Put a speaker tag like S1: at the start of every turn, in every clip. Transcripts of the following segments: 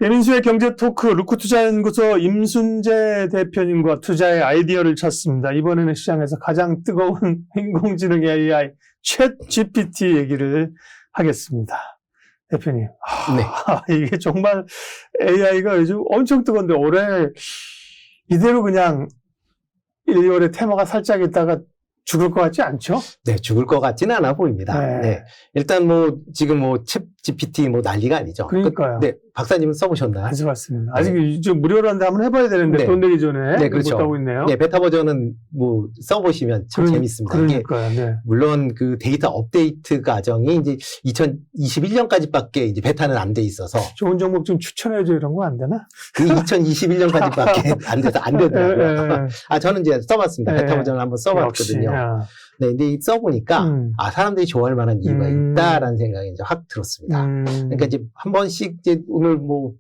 S1: 예민수의 경제토크 루크투자연구소 임순재 대표님과 투자의 아이디어를 찾습니다. 이번에는 시장에서 가장 뜨거운 인공지능 AI 챗 GPT 얘기를 하겠습니다. 대표님,
S2: 네.
S1: 이게 정말 AI가 요즘 엄청 뜨거운데 올해 이대로 그냥 1, 2월에 테마가 살짝 있다가 죽을 것 같지 않죠?
S2: 네, 죽을 것 같지는 않아 보입니다.
S1: 네.
S2: 네. 일단 뭐, 지금 뭐, 챗 GPT 뭐 난리가 아니죠.
S1: 그러니까요.
S2: 네. 박사님은 써보셨나요?
S1: 안 써봤습니다. 아직 좀 무료로 한데 한번 해봐야 되는데
S2: 네.
S1: 돈 내기 전에.
S2: 네, 그렇죠.
S1: 못 하고 있네요.
S2: 네, 베타 버전은 뭐, 써보시면 참 재밌습니다. 이게
S1: 그러니까요. 네.
S2: 물론 그 데이터 업데이트 과정이 이제 2021년까지밖에 이제 베타는 안 돼 있어서.
S1: 좋은 종목 좀 추천해줘 이런 거 안 되나?
S2: 그 2021년까지밖에 안 돼서 안 되더라고요. 저는 이제 써봤습니다.
S1: 네.
S2: 베타 버전을 한번 써봤거든요.
S1: 역시,
S2: 네, 근데 써보니까, 사람들이 좋아할 만한 이유가 있다라는 생각이 이제 확 들었습니다. 그러니까 이제 한 번씩 이제 오늘 뭐,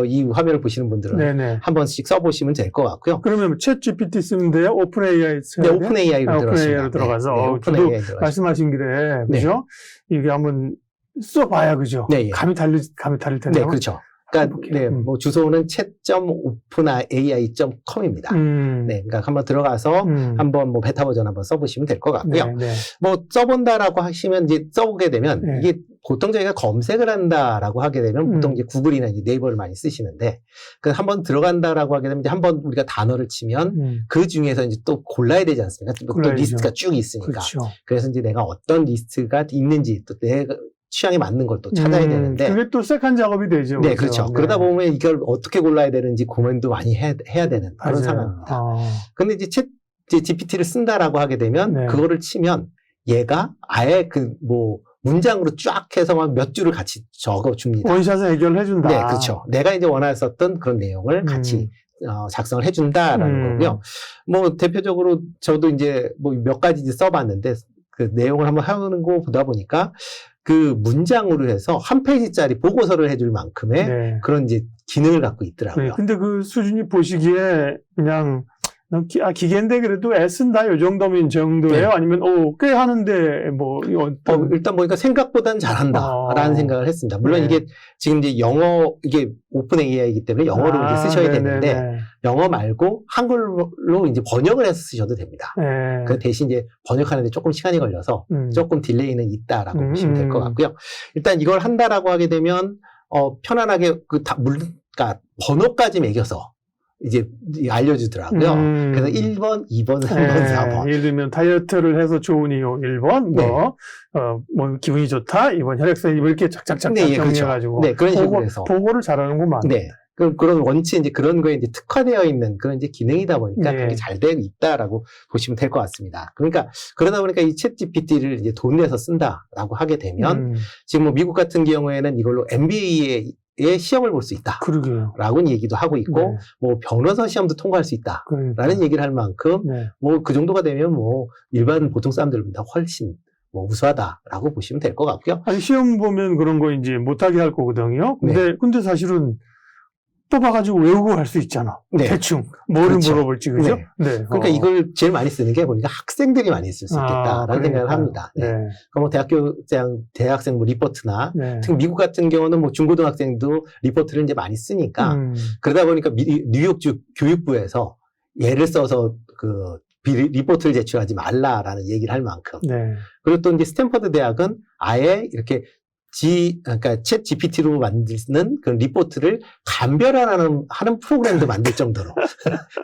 S2: 이 화면을 보시는 분들은
S1: 네네.
S2: 한 번씩 써보시면 될 것 같고요.
S1: 그러면 챗 GPT 쓰면 돼요? 오픈 AI 써야
S2: 네,
S1: 돼요?
S2: 오픈 AI로
S1: 오픈AI로 들어가서.
S2: 네, 오픈 AI 들어가서.
S1: 말씀하신 길에,
S2: 네.
S1: 그죠? 이게 한번 써봐야, 그죠?
S2: 네, 예.
S1: 감이 다를 텐데.
S2: 네, 그렇죠. 그러니까, 네, 뭐 주소는 chat.openai.com입니다. 네, 그러니까 한번 들어가서 한번 뭐 베타 버전 한번 써보시면 될 것 같고요.
S1: 네, 네.
S2: 뭐 써본다라고 하시면 이제 써보게 되면
S1: 네.
S2: 이게 보통 저희가 검색을 한다라고 하게 되면 보통 이제 구글이나 이제 네이버를 많이 쓰시는데 그 한번 들어간다라고 하게 되면 이제 한번 우리가 단어를 치면 그 중에서 이제 또 골라야 되지 않습니까? 또
S1: 골라야죠.
S2: 리스트가 쭉 있으니까.
S1: 그렇죠.
S2: 그래서 이제 내가 어떤 리스트가 있는지 또 내가 취향에 맞는 걸 또 찾아야 되는데.
S1: 그게 또 세컨 작업이 되죠.
S2: 네, 그렇죠.
S1: 네.
S2: 그러다 보면 이걸 어떻게 골라야 되는지 고민도 많이 해야 되는 그런
S1: 맞아요.
S2: 상황입니다. 근데 이제 GPT를 쓴다라고 하게 되면
S1: 네.
S2: 그거를 치면 얘가 아예 그 뭐 문장으로 쫙 해서만 몇 줄을 같이 적어 줍니다.
S1: 원샷을 해결을 해준다.
S2: 네, 그렇죠. 내가 이제 원했었던 그런 내용을 같이 작성을 해준다라는 거고요. 뭐 대표적으로 저도 이제 뭐 몇 가지 이제 써봤는데 그 내용을 한번 하는 거 보다 보니까 그 문장으로 해서 한 페이지짜리 보고서를 해줄 만큼의
S1: 네.
S2: 그런 이제 기능을 갖고 있더라고요.
S1: 네, 근데 그 수준이 보시기에 그냥 기계인데 그래도 애쓴다 요 정도면 정도예요?
S2: 네.
S1: 아니면 꽤 하는데 뭐
S2: 일단 보니까 생각보단 잘한다라는 생각을 했습니다. 물론
S1: 네.
S2: 이게 지금 이제 이게 오픈 AI이기 때문에 영어로 이제 쓰셔야 되는데 영어 말고 한글로 이제 번역을 해서 쓰셔도 됩니다.
S1: 네.
S2: 그 대신 이제 번역하는데 조금 시간이 걸려서 조금 딜레이는 있다라고 보시면 될 것 같고요. 일단 이걸 한다라고 하게 되면 편안하게 그러니까 번호까지 매겨서 이제 알려주더라고요. 그래서 1번, 2번, 3번, 4번.
S1: 예를 들면 다이어트를 해서 좋은 이유 1번, 뭐 기분이 좋다, 2번 혈액순환 이렇게 착착착 정리해가지고
S2: 네, 그런 식으로 해서
S1: 보고를 잘하는구만.
S2: 네. 그런 원체 이제 그런 거에 이제 특화되어 있는 그런 이제 기능이다 보니까
S1: 네.
S2: 그게 잘 되어 있다라고 보시면 될 것 같습니다. 그러니까 그러다 보니까 이 챗 GPT를 이제 돈 내서 쓴다라고 하게 되면 지금 뭐 미국 같은 경우에는 이걸로 MBA의 시험을 볼 수 있다.
S1: 그러게요.
S2: 라고 얘기도 하고 있고,
S1: 네.
S2: 뭐 변호사 시험도 통과할 수 있다. 라는 얘기를 할 만큼,
S1: 네.
S2: 뭐 그 정도가 되면 뭐 일반 보통 사람들보다 훨씬 뭐 우수하다라고 보시면 될 것 같고요.
S1: 아니, 시험 보면 그런 거 이제 못하게 할 거거든요. 근데 사실은 뽑아가지고 외우고 할 수 있잖아.
S2: 네.
S1: 대충. 뭐를
S2: 그렇죠.
S1: 물어볼지, 그죠?
S2: 네.
S1: 네.
S2: 그러니까 이걸 제일 많이 쓰는 게 보니까 학생들이 많이 쓸 수 있겠다라는 생각을 합니다. 네. 그럼 뭐 대학생 뭐 리포트나, 특히 미국 같은 경우는 뭐 중고등학생도 리포트를 이제 많이 쓰니까, 그러다 보니까 뉴욕주 교육부에서 예를 써서 리포트를 제출하지 말라라는 얘기를 할 만큼. 그리고 또 이제 스탠퍼드 대학은 아예 이렇게 그러니까 챗 GPT로 만드는 그런 리포트를 감별하는 프로그램도 만들 정도로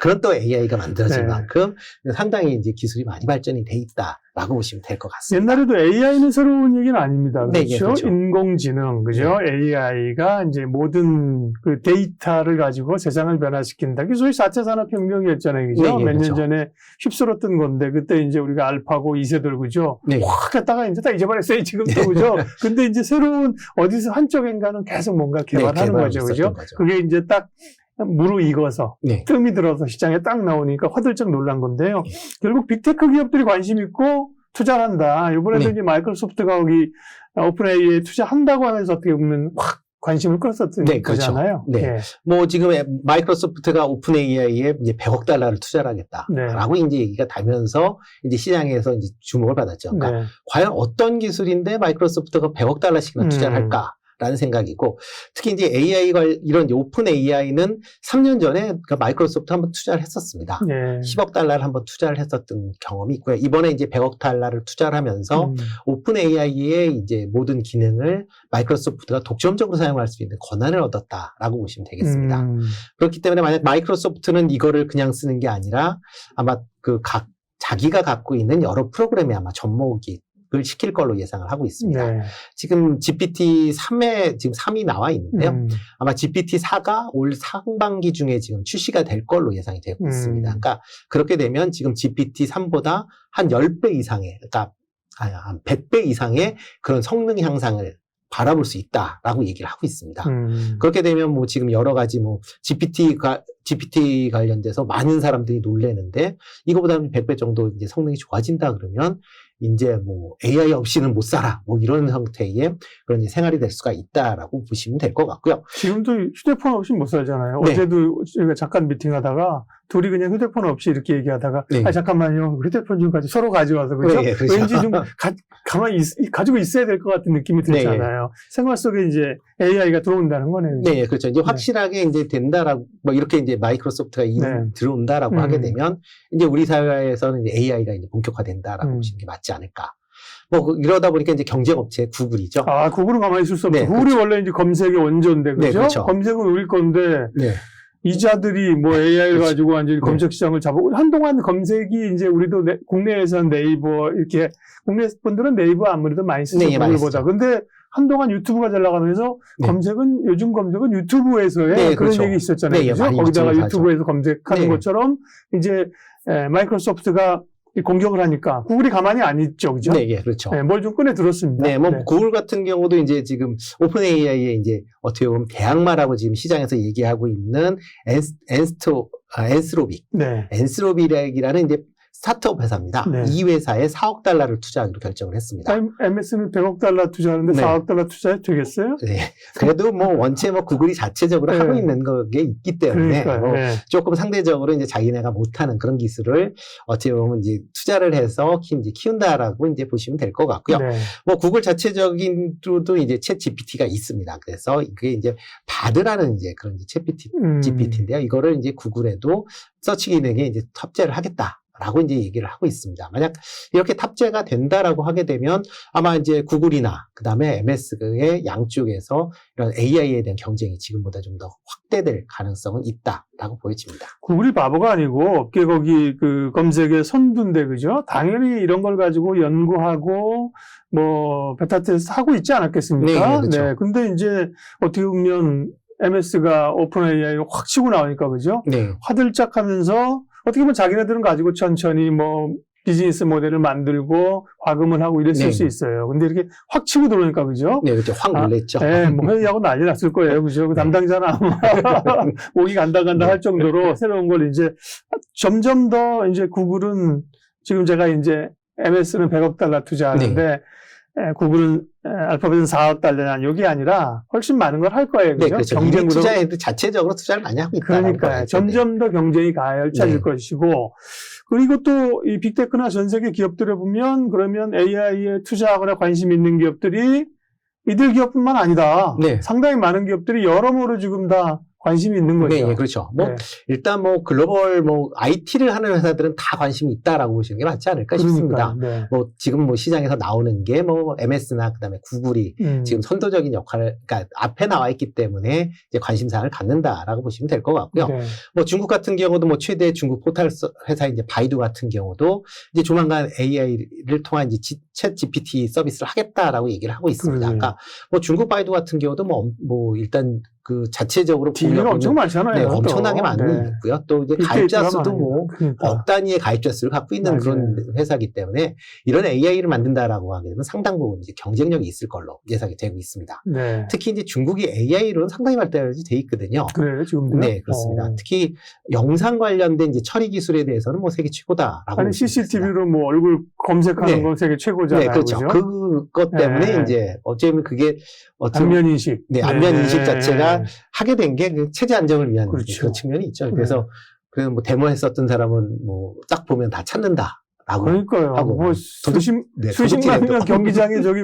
S2: 그런 또 AI가 만들어질 만큼 상당히 이제 기술이 많이 발전이 돼 있다라고 보시면 될 것 같습니다.
S1: 옛날에도 AI는 새로운 얘기는 아닙니다. 그렇죠?
S2: 네, 그렇죠.
S1: 인공지능, 그죠? AI가 이제 모든 그 데이터를 가지고 세상을 변화시킨다. 그게 소위 4차 산업혁명이었잖아요. 그죠?
S2: 네,
S1: 몇 년
S2: 그렇죠.
S1: 전에 휩쓸었던 건데, 그때 이제 우리가 알파고 2세들, 그죠?
S2: 네.
S1: 확 했다가 이제 다 잊어버렸어요, 지금도, 그죠? 근데 이제 새로운 어디서 한쪽인가는 계속 뭔가 개발하는 거죠, 그죠? 그게 이제 딱 무르익어서 뜸이 들어서 시장에 딱 나오니까 화들짝 놀란 건데요. 결국 빅테크 기업들이 관심 있고 투자를 한다. 이번에도 이제 마이크로소프트가 거기 오픈 AI에 투자한다고 하면서 어떻게 보면 확 관심을 끌었었던 거잖아요.
S2: 그렇죠. 네. 뭐 지금 마이크로소프트가 오픈 AI에 이제 100억 달러를 투자를 하겠다라고 이제 얘기가 되면서 이제 시장에서 이제 주목을 받았죠. 그러니까 과연 어떤 기술인데 마이크로소프트가 100억 달러씩이나 투자를 할까? 라는 생각이고, 특히 이제 AI가, 이런 오픈 AI는 3년 전에 그 마이크로소프트 한번 투자를 했었습니다. 10억 달러를 한번 투자를 했었던 경험이 있고요. 이번에 이제 100억 달러를 투자를 하면서 오픈 AI의 이제 모든 기능을 마이크로소프트가 독점적으로 사용할 수 있는 권한을 얻었다라고 보시면 되겠습니다. 그렇기 때문에 만약 마이크로소프트는 이거를 그냥 쓰는 게 아니라 아마 자기가 갖고 있는 여러 프로그램에 아마 접목이 시킬 걸로 예상을 하고 있습니다.
S1: 네.
S2: 지금 GPT-3에 지금 3이 나와 있는데요. 아마 GPT-4가 올 상반기 중에 지금 출시가 될 걸로 예상이 되고 있습니다. 그러니까 그렇게 되면 지금 GPT-3보다 한 10배 이상의, 그러니까 한 100배 이상의 그런 성능 향상을 바라볼 수 있다라고 얘기를 하고 있습니다. 그렇게 되면 뭐 지금 여러 가지 뭐 GPT 관련돼서 많은 사람들이 놀래는데 이거보다는 100배 정도 이제 성능이 좋아진다 그러면 이제 뭐 AI 없이는 못 살아 뭐 이런 형태의 그런 생활이 될 수가 있다라고 보시면 될 것 같고요.
S1: 지금도 휴대폰 없이 못 살잖아요. 네. 어제도 저희가 잠깐 미팅하다가 둘이 그냥 휴대폰 없이 이렇게 얘기하다가 네. 잠깐만요. 휴대폰 좀 서로 가져와서 그렇죠? 네, 그렇죠. 왠지 좀 가만히 가지고 있어야 될 것 같은 느낌이 들잖아요. 네. 생활 속에 이제 AI가 들어온다는 거네요.
S2: 그렇죠? 네, 그렇죠. 이제 확실하게 이제 된다라고 뭐 이렇게 이제 마이크로소프트가 들어온다라고 하게 되면 이제 우리 사회에서는 이제 AI가 이제 본격화된다라고 보시는 게 맞지 않을까. 뭐 이러다 보니까 이제 경쟁업체 구글이죠.
S1: 아, 구글은 가만히 있을 수 없죠. 네, 구글이 그렇죠. 원래 이제 검색의 원조인데 그렇죠? 네, 그렇죠. 검색은 우리 건데. 네. 이자들이 뭐 AI를 그렇죠. 가지고 완전히 검색 시장을 잡고 한동안 검색이 이제 우리도 국내에서는 네이버 이렇게 국내 분들은 네이버 아무래도 많이 쓰죠.
S2: 네,
S1: 구글보다. 근데 한동안 유튜브가 잘 나가면서 검색은 요즘 검색은 유튜브에서의 그런
S2: 그렇죠.
S1: 얘기 있었잖아요.
S2: 네,
S1: 그렇죠? 거기다가 유튜브에서 검색하는 것처럼 이제 마이크로소프트가 공격을 하니까 구글이 가만히 안 있죠, 그죠?
S2: 네, 그렇죠.
S1: 네, 뭘 좀 꺼내 들었습니다.
S2: 네, 뭐 구글 같은 경우도 이제 지금 오픈 AI의 이제 어떻게 보면 대항마라고 지금 시장에서 얘기하고 있는 엔스로빅, 엔스로빅이라는 이제 스타트업 회사입니다. 네. 이 회사에 4억 달러를 투자하기로 결정을 했습니다.
S1: MS는 100억 달러 투자하는데 4억 달러 투자해도 되겠어요?
S2: 네. 그래도 뭐 원체 뭐 구글이 자체적으로 하고 있는 게 있기 때문에 뭐 조금 상대적으로 이제 자기네가 못하는 그런 기술을 어떻게 보면 이제 투자를 해서 이제 키운다라고 이제 보시면 될 것 같고요. 뭐 구글 자체적인 또 이제 챗 GPT가 있습니다. 그래서 그게 이제 바드라는 이제 그런 이제 챗 GPT인데요. 이거를 이제 구글에도 서치 기능에 이제 탑재를 하겠다. 라고 이제 얘기를 하고 있습니다. 만약 이렇게 탑재가 된다라고 하게 되면 아마 이제 구글이나 그 다음에 MS의 양쪽에서 이런 AI에 대한 경쟁이 지금보다 좀 더 확대될 가능성은 있다라고 보여집니다.
S1: 구글이 바보가 아니고 업계 거기 그 검색의 선두인데 그죠? 당연히 이런 걸 가지고 연구하고 뭐 베타 테스트 하고 있지 않았겠습니까?
S2: 네, 그렇죠.
S1: 네. 근데 이제 어떻게 보면 MS가 오픈 AI로 확 치고 나오니까 그죠?
S2: 네.
S1: 화들짝하면서 어떻게 보면 자기네들은 가지고 천천히 뭐 비즈니스 모델을 만들고 과금을 하고 이랬을 수 있어요. 근데 이렇게 확 치고 들어오니까 그죠?
S2: 네, 그렇죠. 확 놀랬죠.
S1: 네, 뭐 회의하고 난리 났을 거예요. 그죠? 그 담당자는 아마 목이 간다 할 정도로 새로운 걸 이제 점점 더 이제 구글은 지금 제가 이제 MS는 100억 달러 투자하는데 구글은 알파벳은 4억 달러냐 여기 아니라 훨씬 많은 걸 할 거예요. 그죠?
S2: 네, 그렇죠. 경쟁으로 투자에도 자체적으로 투자를 많이 하고 있다.
S1: 그러니까 점점 더 경쟁이 가열차질 것이고 그리고 또 이 빅테크나 전 세계 기업들을 보면 그러면 AI에 투자하거나 관심 있는 기업들이 이들 기업뿐만 아니다. 상당히 많은 기업들이 여러모로 지금 다 관심이 있는 거죠.
S2: 네, 그렇죠. 뭐 일단 뭐 글로벌 뭐 IT를 하는 회사들은 다 관심이 있다라고 보시는 게 맞지 않을까 싶습니다. 뭐 지금 뭐 시장에서 나오는 게 뭐 MS나 그다음에 구글이 지금 선도적인 역할을 그러니까 앞에 나와 있기 때문에 이제 관심사를 갖는다라고 보시면 될 것 같고요. 뭐 중국 같은 경우도 뭐 최대 중국 포털 회사 이제 바이두 같은 경우도 이제 조만간 AI를 통한 이제 챗 GPT 서비스를 하겠다라고 얘기를 하고 있습니다. 그러니까 뭐 중국 바이두 같은 경우도 뭐 일단 그 자체적으로
S1: 보면 엄청 많잖아요.
S2: 네, 엄청나게 많이 있고요. 또 이제 가입자 수도 뭐 억 단위의 가입자 수를 갖고 있는 그런 회사이기 때문에 이런 AI를 만든다라고 하게 되면 상당 부분 이제 경쟁력이 있을 걸로 예상이 되고 있습니다. 특히 이제 중국이 AI로는 상당히 발달이 돼 있거든요.
S1: 그래요, 지금도?
S2: 네, 그렇습니다. 특히 영상 관련된 이제 처리 기술에 대해서는 뭐 세계 최고다라고.
S1: 아니 CCTV로 뭐 얼굴 검색하는 건 세계 최고잖아요.
S2: 네, 그렇죠. 그것 때문에 이제 어쩌면 그게
S1: 안면 인식.
S2: 네, 안면 인식 자체가 하게 된 게 체제 안정을 위한 그런 측면이 있죠. 그래서 뭐 데모했었던 사람은 뭐 딱 보면 다 찾는다.
S1: 그러니까요.
S2: 하고
S1: 뭐 수십만 명 경기장에 저기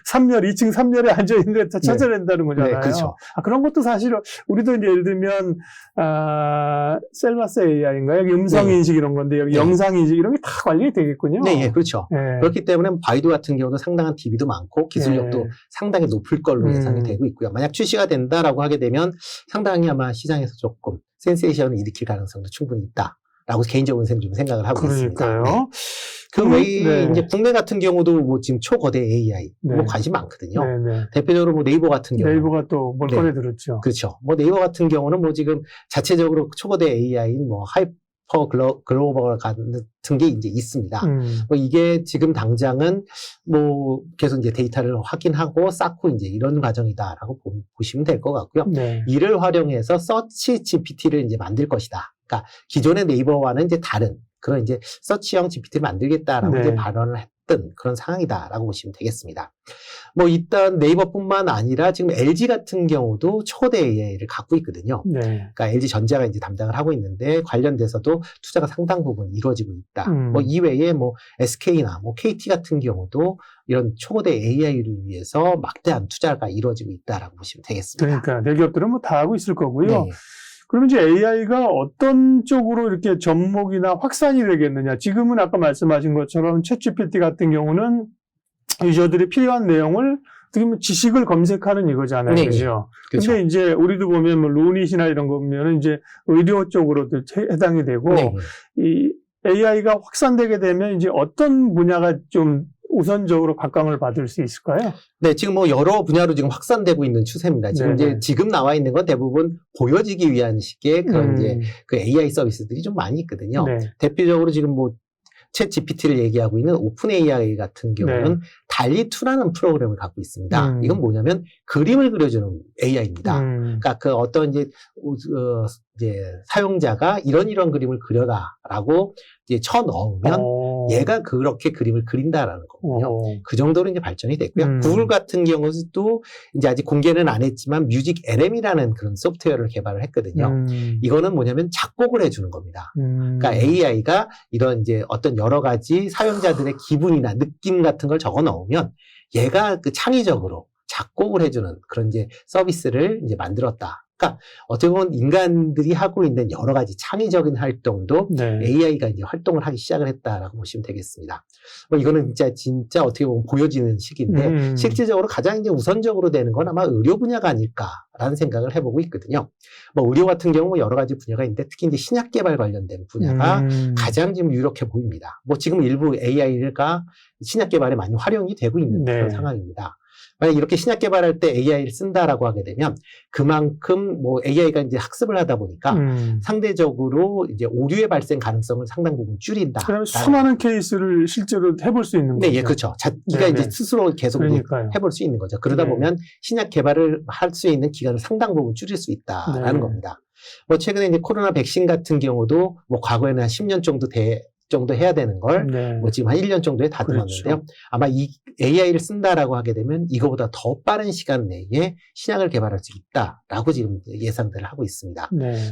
S1: 3열, 2층 3열에 앉아있는데 다 찾아낸다는 거잖아요.
S2: 네, 그렇죠.
S1: 그런 것도 사실 우리도 이제 예를 들면 셀바스 AI인가요? 여기 음성인식 이런 건데 여기 영상인식 이런 게 다 관리가 되겠군요.
S2: 네, 그렇죠.
S1: 네.
S2: 그렇기 때문에 바이두 같은 경우도 상당한 DB도 많고 기술력도 상당히 높을 걸로 예상이 되고 있고요. 만약 출시가 된다라고 하게 되면 상당히 아마 시장에서 조금 센세이션을 일으킬 가능성도 충분히 있다. 라고 개인적으로 좀 생각을 하고
S1: 그러니까요.
S2: 있습니다. 네. 그 외에 이제 국내 같은 경우도 뭐 지금 초거대 AI 뭐 관심 많거든요. 대표적으로 뭐 네이버 같은 경우.
S1: 네이버가 또 몰골에 들었죠.
S2: 그렇죠. 뭐 네이버 같은 경우는 뭐 지금 자체적으로 초거대 AI인 뭐 하이퍼 글로벌 같은 게 이제 있습니다. 뭐 이게 지금 당장은 뭐 계속 이제 데이터를 확인하고 쌓고 이제 이런 과정이다라고 보시면 될 것 같고요. 이를 활용해서 서치 GPT를 이제 만들 것이다. 그러니까 기존의 네이버와는 이제 다른 그런 이제 서치형 GPT를 만들겠다라고 이제 발언을 했던 그런 상황이다라고 보시면 되겠습니다. 뭐 일단 네이버뿐만 아니라 지금 LG 같은 경우도 초대 AI를 갖고 있거든요. 그러니까 LG 전자가 이제 담당을 하고 있는데 관련돼서도 투자가 상당 부분 이루어지고 있다. 뭐 이외에 뭐 SK나 뭐 KT 같은 경우도 이런 초거대 AI를 위해서 막대한 투자가 이루어지고 있다라고 보시면 되겠습니다.
S1: 그러니까 대기업들은 뭐 다 하고 있을 거고요. 그러면 이제 AI가 어떤 쪽으로 이렇게 접목이나 확산이 되겠느냐. 지금은 아까 말씀하신 것처럼 챗GPT 같은 경우는 유저들이 필요한 내용을 어떻게 보면 지식을 검색하는 이거잖아요. 그죠? 근데 이제 우리도 보면 뭐 루닛이나 이런 거 보면 이제 의료 쪽으로도 해당이 되고 이 AI가 확산되게 되면 이제 어떤 분야가 좀 우선적으로 각광을 받을 수 있을까요?
S2: 네, 지금 뭐 여러 분야로 지금 확산되고 있는 추세입니다. 지금 나와 있는 건 대부분 보여지기 위한 식의 그런 이제 그 AI 서비스들이 좀 많이 있거든요. 대표적으로 지금 뭐 챗 GPT를 얘기하고 있는 오픈 AI 같은 경우는 달리2라는 프로그램을 갖고 있습니다. 이건 뭐냐면 그림을 그려주는 AI입니다. 그러니까 그 어떤 이제 사용자가 이런 그림을 그려라라고 이제 쳐 넣으면 얘가 그렇게 그림을 그린다라는 거거든요. 그 정도로 이제 발전이 됐고요. 구글 같은 경우도 이제 아직 공개는 안 했지만 뮤직 LM이라는 그런 소프트웨어를 개발을 했거든요. 이거는 뭐냐면 작곡을 해주는 겁니다. 그러니까 AI가 이런 이제 어떤 여러 가지 사용자들의 기분이나 느낌 같은 걸 적어 넣으면 얘가 그 창의적으로 작곡을 해주는 그런 이제 서비스를 이제 만들었다. 그러니까 어떻게 보면 인간들이 하고 있는 여러 가지 창의적인 활동도 AI가 이제 활동을 하기 시작을 했다라고 보시면 되겠습니다. 뭐 이거는 진짜 어떻게 보면 보여지는 시기인데 실질적으로 가장 이제 우선적으로 되는 건 아마 의료 분야가 아닐까라는 생각을 해보고 있거든요. 뭐 의료 같은 경우 여러 가지 분야가 있는데 특히 이제 신약 개발 관련된 분야가 가장 지금 유력해 보입니다. 뭐 지금 일부 AI가 신약 개발에 많이 활용이 되고 있는 그런 상황입니다. 만약 이렇게 신약 개발할 때 AI를 쓴다라고 하게 되면 그만큼 뭐 AI가 이제 학습을 하다 보니까 상대적으로 이제 오류의 발생 가능성을 상당 부분 줄인다.
S1: 그러면 수많은 케이스를 실제로 해볼 수 있는 거죠.
S2: 네, 그렇죠. 자기가 이제 스스로 계속 해볼 수 있는 거죠. 그러다 보면 신약 개발을 할 수 있는 기간을 상당 부분 줄일 수 있다라는 겁니다. 뭐 최근에 이제 코로나 백신 같은 경우도 뭐 과거에는 한 10년 정도 해야 되는 걸 뭐 지금 한 1년 정도에 다듬었는데요. 아마 이 AI를 쓴다라고 하게 되면 이거보다 더 빠른 시간 내에 신약을 개발할 수 있다라고 지금 예상들을 하고 있습니다.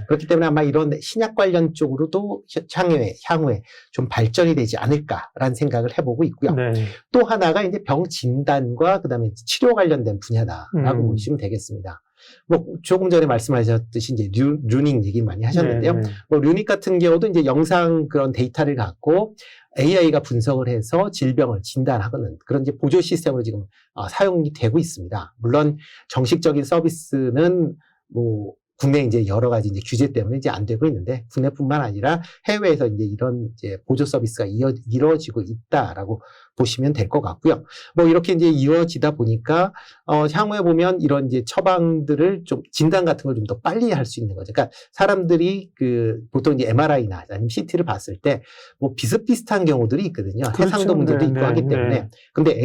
S2: 그렇기 때문에 아마 이런 신약 관련 쪽으로도 향후에 좀 발전이 되지 않을까라는 생각을 해보고 있고요. 또 하나가 이제 병 진단과 그다음에 치료 관련된 분야다라고 보시면 되겠습니다. 뭐 조금 전에 말씀하셨듯이 이제 루닝 얘기 많이 하셨는데요. 뭐 루닝 같은 경우도 이제 영상 그런 데이터를 갖고 AI가 분석을 해서 질병을 진단하는 그런 이제 보조 시스템으로 지금 사용이 되고 있습니다. 물론 정식적인 서비스는 뭐 국내 이제 여러 가지 이제 규제 때문에 이제 안 되고 있는데 국내뿐만 아니라 해외에서 이제 이런 이제 보조 서비스가 이루어지고 있다라고 보시면 될 것 같고요. 뭐 이렇게 이제 이루어지다 보니까 향후에 보면 이런 이제 처방들을 좀 진단 같은 걸 좀 더 빨리 할 수 있는 거죠. 그러니까 사람들이 그 보통 이제 MRI나 아니면 CT를 봤을 때 뭐 비슷비슷한 경우들이 있거든요. 해상도 문제도 있고 하기 때문에. 근데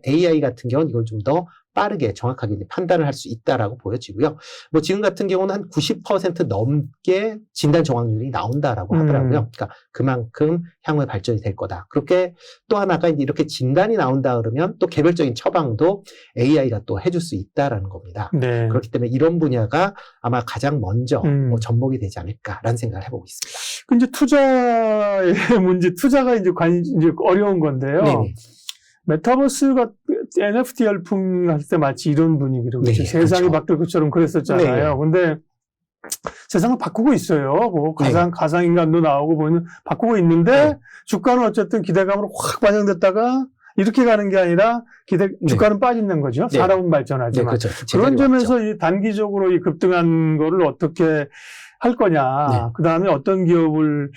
S2: AI 같은 경우는 이걸 좀 더 빠르게 정확하게 이제 판단을 할 수 있다라고 보여지고요. 뭐 지금 같은 경우는 한 90% 넘게 진단 정확률이 나온다라고 하더라고요. 그러니까 그만큼 향후에 발전이 될 거다. 그렇게 또 하나가 이제 이렇게 진단이 나온다 그러면 또 개별적인 처방도 AI가 또 해줄 수 있다라는 겁니다.
S1: 네.
S2: 그렇기 때문에 이런 분야가 아마 가장 먼저 뭐 접목이 되지 않을까라는 생각을 해보고 있습니다.
S1: 이제 투자의 문제, 투자가 이제 이제 어려운 건데요. 네네. 메타버스가 NFT 열풍 할 때 마치 이런 분위기로 네, 세상이 그렇죠. 바뀔 것처럼 그랬었잖아요. 네. 근데 세상을 바꾸고 있어요. 뭐 가상인간도 나오고 보면 바꾸고 있는데 주가는 어쨌든 기대감으로 확 반영됐다가 이렇게 가는 게 아니라 주가는 빠지는 거죠. 사람은 발전하지만. 그렇죠. 그런 점에서 이 단기적으로 이 급등한 거를 어떻게 할 거냐. 그 다음에 어떤 기업을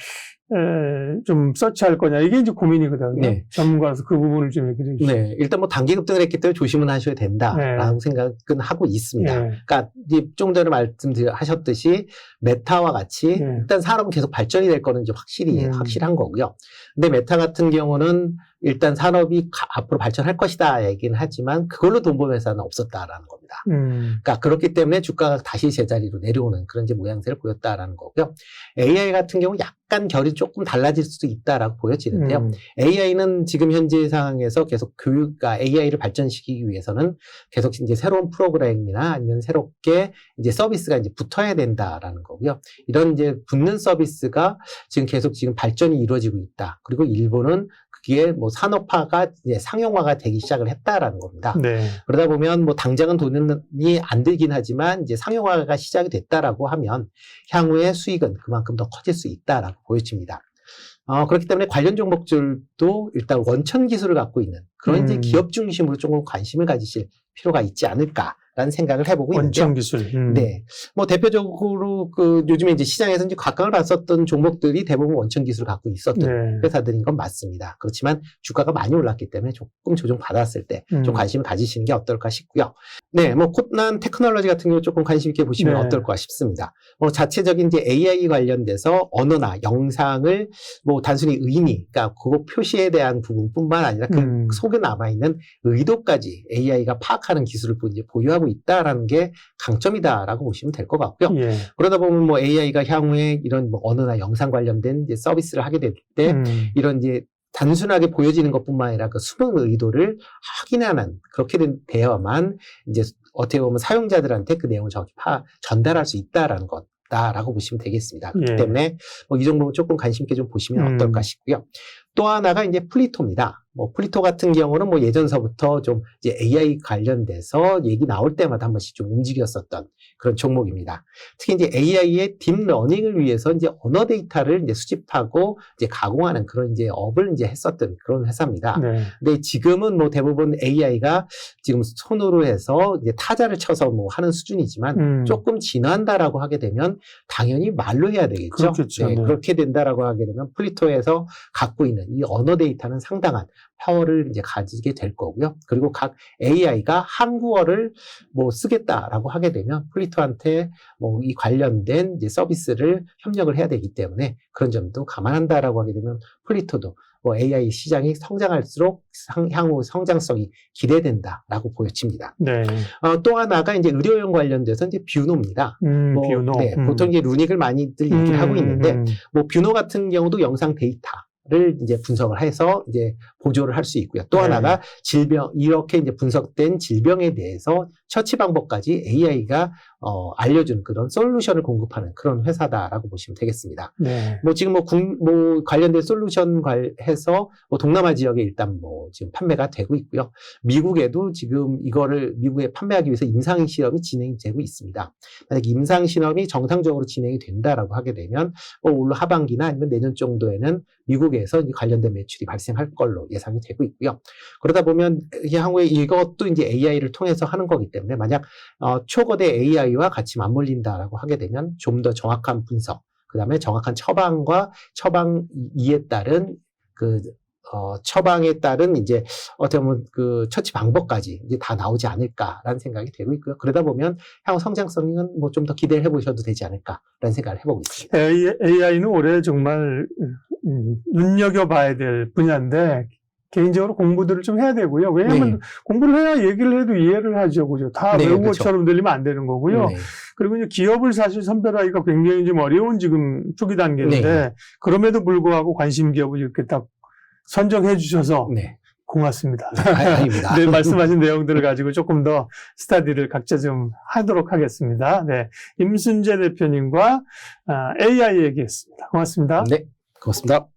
S1: 좀 서치할 거냐. 이게 이제 고민이거든요. 전문가로서 그 부분을 좀 얘기해 주시죠.
S2: 네. 일단 뭐 단기 급등을 했기 때문에 조심은 하셔야 된다라고 생각은 하고 있습니다. 그러니까 좀 전에 말씀하셨듯이 메타와 같이 일단 산업은 계속 발전이 될 거는 이제 확실한 거고요. 근데 메타 같은 경우는 일단 산업이 앞으로 발전할 것이다 얘기는 하지만 그걸로 돈 버는 회사는 없었다라는 겁니다. 그러니까 그렇기 때문에 주가가 다시 제자리로 내려오는 그런 이제 모양새를 보였다라는 거고요. AI 같은 경우 약간 결이 조금 달라질 수도 있다라고 보여지는데요. AI는 지금 현재 상황에서 계속 그러니까 AI를 발전시키기 위해서는 계속 이제 새로운 프로그램이나 아니면 새롭게 이제 서비스가 이제 붙어야 된다라는 거고요. 이런 이제 붙는 서비스가 지금 발전이 이루어지고 있다. 그리고 일본은 그게 뭐 산업화가 이제 상용화가 되기 시작을 했다라는 겁니다. 그러다 보면 뭐 당장은 돈이 안 들긴 하지만 이제 상용화가 시작이 됐다라고 하면 향후에 수익은 그만큼 더 커질 수 있다라고 보여집니다. 그렇기 때문에 관련 종목들도 일단 원천 기술을 갖고 있는 그런 이제 기업 중심으로 조금 관심을 가지실 필요가 있지 않을까라는 생각을 해보고 있는데요.
S1: 원천 기술.
S2: 네. 뭐 대표적으로 요즘에 이제 시장에서 이제 각광을 받았던 종목들이 대부분 원천 기술을 갖고 있었던 회사들인 건 맞습니다. 그렇지만 주가가 많이 올랐기 때문에 조금 조정받았을 때 좀 관심을 가지시는 게 어떨까 싶고요. 네. 뭐 코난 테크놀로지 같은 경우 조금 관심 있게 보시면 어떨까 싶습니다. 자체적인 이제 AI 관련돼서 언어나 영상을 뭐 단순히 의미, 그러니까 그거 표시에 대한 부분뿐만 아니라 그 속에 남아있는 의도까지 AI가 파악하는 기술을 이제 보유하고 있다라는 게 강점이다라고 보시면 될 것 같고요. 그러다 보면 뭐 AI가 향후에 이런 뭐 언어나 영상 관련된 이제 서비스를 하게 될 때 이런 이제 단순하게 보여지는 것뿐만 아니라 그 숨은 의도를 확인하는 그렇게 되어야만 이제 어떻게 보면 사용자들한테 그 내용을 정확히 전달할 수 있다라는 것다라고 보시면 되겠습니다. 그렇기 때문에 뭐 이 정도 조금 관심 있게 좀 보시면 어떨까 싶고요. 또 하나가 이제 플리토입니다. 뭐 플리토 같은 경우는 뭐 예전서부터 좀 이제 AI 관련돼서 얘기 나올 때마다 한 번씩 좀 움직였었던 그런 종목입니다. 특히 이제 AI의 딥러닝을 위해서 이제 언어 데이터를 이제 수집하고 이제 가공하는 그런 이제 업을 이제 했었던 그런 회사입니다. 근데 지금은 뭐 대부분 AI가 지금 손으로 해서 이제 타자를 쳐서 뭐 하는 수준이지만 조금 진화한다라고 하게 되면 당연히 말로 해야 되겠죠. 그렇게 된다라고 하게 되면 플리토에서 갖고 있는 이 언어 데이터는 상당한 파워를 이제 가지게 될 거고요. 그리고 각 AI가 한국어를 뭐 쓰겠다라고 하게 되면 플리토한테 뭐 이 관련된 이제 서비스를 협력을 해야 되기 때문에 그런 점도 감안한다라고 하게 되면 플리토도 뭐 AI 시장이 성장할수록 향후 성장성이 기대된다라고 보여집니다. 또 하나가 이제 의료용 관련돼서 이제 뷰노입니다.
S1: 뷰노.
S2: 보통 이제 루닉을 많이들 얘기를 하고 있는데 뭐 뷰노 같은 경우도 영상 데이터를 이제 분석을 해서 이제 보조를 할 수 있고요. 또 하나가 이렇게 이제 분석된 질병에 대해서 처치 방법까지 AI가 알려주는 그런 솔루션을 공급하는 그런 회사다라고 보시면 되겠습니다. 뭐 지금 뭐 관련된 솔루션 해서 뭐 동남아 지역에 일단 뭐 지금 판매가 되고 있고요. 미국에도 지금 이거를 미국에 판매하기 위해서 임상 실험이 진행되고 있습니다. 만약 임상 실험이 정상적으로 진행이 된다라고 하게 되면 뭐 올 하반기나 아니면 내년 정도에는 미국에서 관련된 매출이 발생할 걸로 예상이 되고 있고요. 그러다 보면 향후에 이것도 이제 AI를 통해서 하는 거기 때문에 만약 초거대 AI와 같이 맞물린다라고 하게 되면 좀 더 정확한 분석, 그 다음에 정확한 처방과 처방이에 따른 처방에 따른 이제 어떻게 보면 그 처치 방법까지 이제 다 나오지 않을까라는 생각이 되고 있고요. 그러다 보면 향후 성장성은 뭐 좀 더 기대를 해보셔도 되지 않을까라는 생각을 해보고 있습니다.
S1: AI는 올해 정말 눈여겨봐야 될 분야인데 개인적으로 공부들을 좀 해야 되고요. 왜냐하면
S2: 네.
S1: 공부를 해야 얘기를 해도 이해를 하죠. 그죠? 다
S2: 네,
S1: 외운
S2: 그렇죠.
S1: 것처럼 들리면 안 되는 거고요.
S2: 네.
S1: 그리고 이제 기업을 사실 선별하기가 굉장히 좀 어려운 지금 초기 단계인데
S2: 네.
S1: 그럼에도 불구하고 관심 기업을 이렇게 딱 선정해 주셔서
S2: 네.
S1: 고맙습니다.
S2: 아닙니다.
S1: 네, 말씀하신 내용들을 가지고 조금 더 스터디를 각자 좀 하도록 하겠습니다. 네, 임순재 대표님과 AI 얘기했습니다. 고맙습니다.
S2: 네, 고맙습니다.